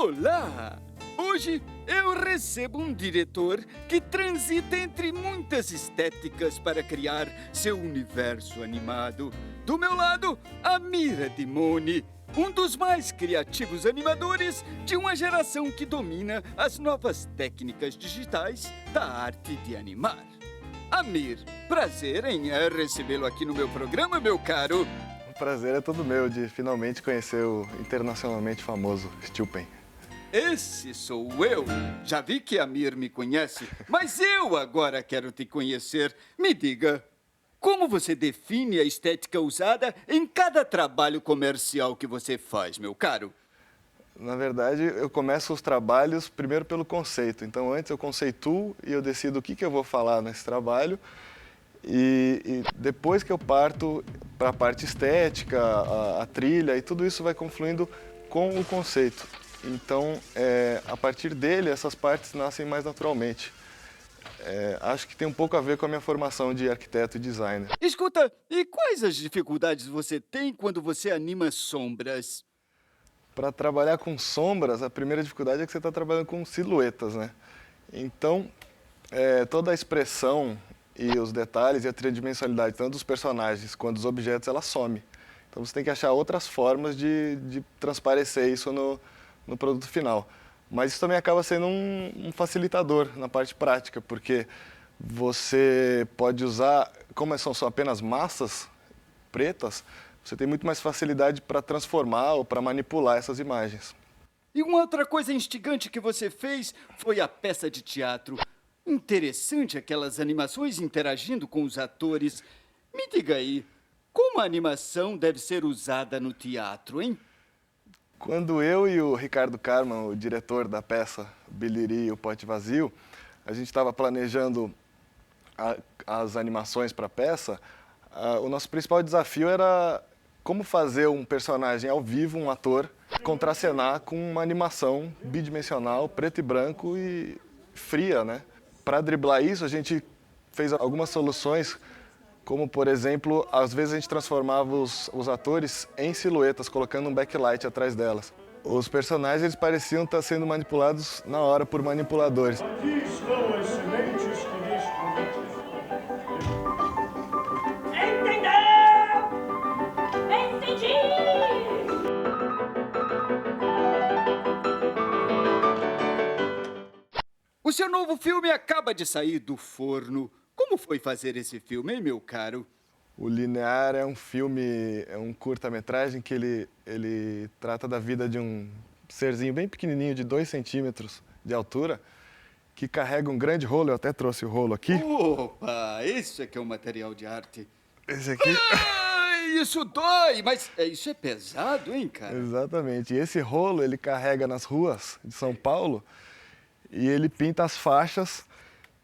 Olá! Hoje eu recebo um diretor que transita entre muitas estéticas para criar seu universo animado. Do meu lado, Amir Adimoni, um dos mais criativos animadores de uma geração que domina as novas técnicas digitais da arte de animar. Amir, prazer em recebê-lo aqui no meu programa, meu caro. O prazer é todo meu de finalmente conhecer o internacionalmente famoso Stilpen. Esse sou eu. Já vi que Amir me conhece, mas eu agora quero te conhecer. Me diga, como você define a estética usada em cada trabalho comercial que você faz, meu caro? Na verdade, eu começo os trabalhos primeiro pelo conceito. Então, antes eu conceituo e eu decido o que eu vou falar nesse trabalho. E depois que eu parto para a parte estética, a trilha, e tudo isso vai confluindo com o conceito. Então, a partir dele, essas partes nascem mais naturalmente. Acho que tem um pouco a ver com a minha formação de arquiteto e designer. Escuta, e quais as dificuldades você tem quando você anima sombras? Para trabalhar com sombras, a primeira dificuldade é que você está trabalhando com silhuetas, né? Então, toda a expressão e os detalhes e a tridimensionalidade, tanto dos personagens quanto dos objetos, ela some. Então, você tem que achar outras formas de transparecer isso no produto final. Mas isso também acaba sendo um facilitador na parte prática, porque você pode usar, como são apenas massas pretas, você tem muito mais facilidade para transformar ou para manipular essas imagens. E uma outra coisa instigante que você fez foi a peça de teatro. Interessante aquelas animações interagindo com os atores. Me diga aí, como a animação deve ser usada no teatro, hein? Quando eu e o Ricardo Karman, o diretor da peça Biliri e o Pote Vazio, a gente estava planejando as animações para a peça, o nosso principal desafio era como fazer um personagem ao vivo, um ator, contracenar com uma animação bidimensional, preto e branco e fria, né? Para driblar isso, a gente fez algumas soluções, como, por exemplo, às vezes a gente transformava os atores em silhuetas, colocando um backlight atrás delas. Os personagens eles pareciam estar sendo manipulados na hora por manipuladores. Aqui estão as sementes que lhes prometi. Entendeu? Entendi! O seu novo filme acaba de sair do forno. Como foi fazer esse filme, hein, meu caro? O Linear é um filme, é um curta-metragem que ele trata da vida de um serzinho bem pequenininho, de 2 centímetros de altura, que carrega um grande rolo. Eu até trouxe o rolo aqui. Opa, isso é que é um material de arte. Esse aqui. Ai, isso dói, mas isso é pesado, hein, cara? Exatamente. E esse rolo ele carrega nas ruas de São Paulo e ele pinta as faixas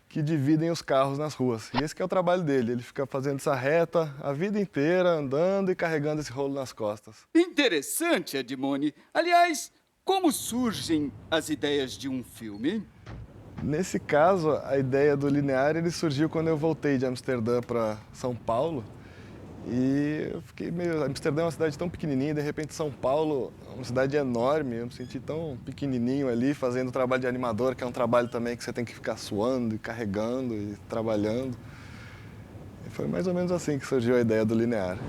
que dividem os carros nas ruas. E esse que é o trabalho dele. Ele fica fazendo essa reta a vida inteira, andando e carregando esse rolo nas costas. Interessante, Adimoni. Aliás, como surgem as ideias de um filme, hein? Nesse caso, a ideia do Linear ele surgiu quando eu voltei de Amsterdã para São Paulo. E eu fiquei meio... Amsterdã é uma cidade tão pequenininha, de repente São Paulo é uma cidade enorme. Eu me senti tão pequenininho ali, fazendo trabalho de animador, que é um trabalho também que você tem que ficar suando e carregando e trabalhando. E foi mais ou menos assim que surgiu a ideia do Linear.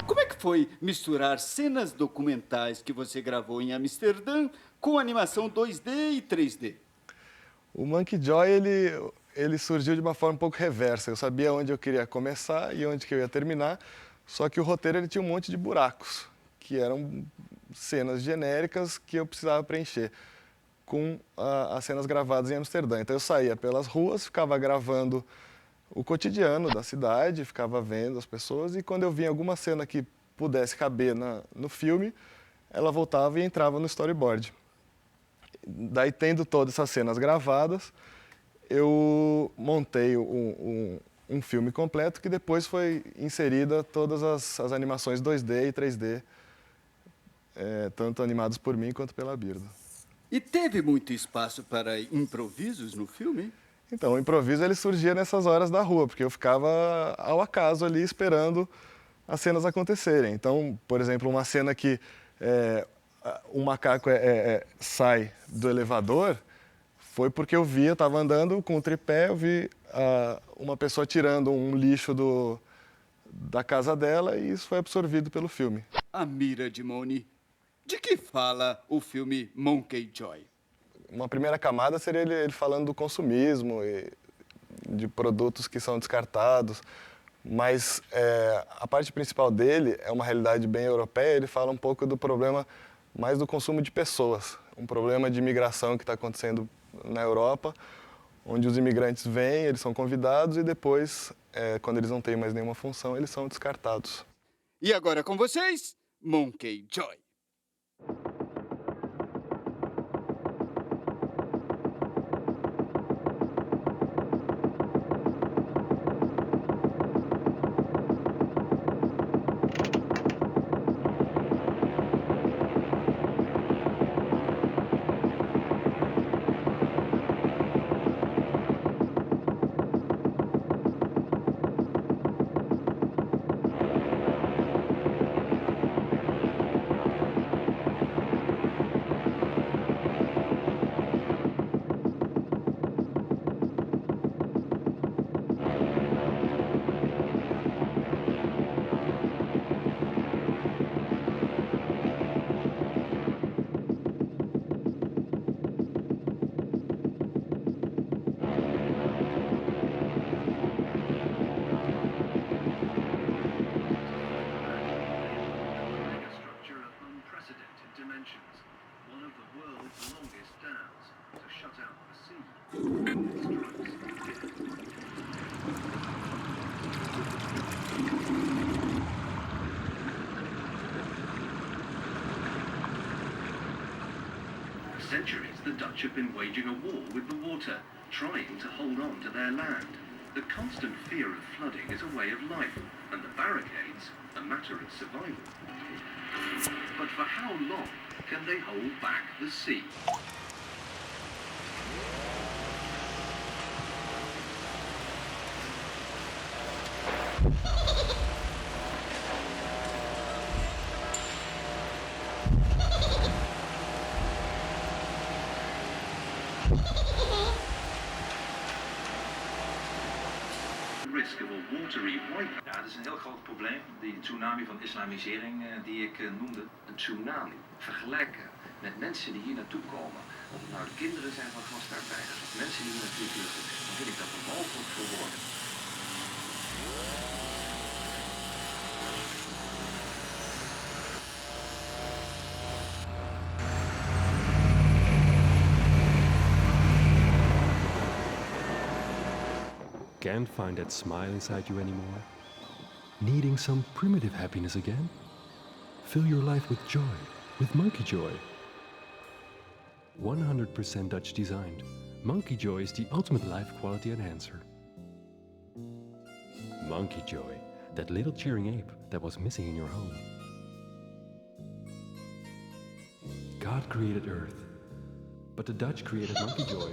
Como é que foi misturar cenas documentais que você gravou em Amsterdã com animação 2D e 3D? O Monkey Joy ele surgiu de uma forma um pouco reversa. Eu sabia onde eu queria começar e onde que eu ia terminar, só que o roteiro ele tinha um monte de buracos, que eram cenas genéricas que eu precisava preencher com as cenas gravadas em Amsterdã. Então eu saía pelas ruas, ficava gravando o cotidiano da cidade, ficava vendo as pessoas e quando eu via alguma cena que pudesse caber no filme, ela voltava e entrava no storyboard. Daí, tendo todas essas cenas gravadas, eu montei um filme completo que depois foi inserida todas as animações 2D e 3D tanto animados por mim quanto pela Birdo. E teve muito espaço para improvisos no filme? Então, o improviso ele surgia nessas horas da rua, porque eu ficava ao acaso ali esperando as cenas acontecerem. Então, por exemplo, uma cena que um macaco sai do elevador, foi porque eu estava andando com o tripé, eu vi uma pessoa tirando um lixo da casa dela e isso foi absorvido pelo filme. Amira Dimoni, de que fala o filme Monkey Joy? Uma primeira camada seria ele falando do consumismo e de produtos que são descartados, mas a parte principal dele é uma realidade bem europeia, ele fala um pouco do problema mais do consumo de pessoas, um problema de imigração que está acontecendo na Europa, onde os imigrantes vêm, eles são convidados e depois, quando eles não têm mais nenhuma função, eles são descartados. E agora com vocês, Monkey Joy. For centuries, the Dutch have been waging a war with the water, trying to hold on to their land. The constant fear of flooding is a way of life, and the barricades a matter of survival. But for how long can they hold back the sea? Risk of a watery wipeout. Ja, dat is een heel groot probleem. Die tsunami van islamisering die ik noemde. Een tsunami vergelijken met mensen die hier naartoe komen. Of het nou de kinderen zijn van gastarbeiders of mensen die hier naartoe vluchten, dan vind ik dat onmogelijk voor woorden. Can't find that smile inside you anymore? Needing some primitive happiness again? Fill your life with joy, with Monkey Joy. 100% Dutch designed, Monkey Joy is the ultimate life quality enhancer. Monkey Joy, that little cheering ape that was missing in your home. God created Earth, but the Dutch created Monkey Joy.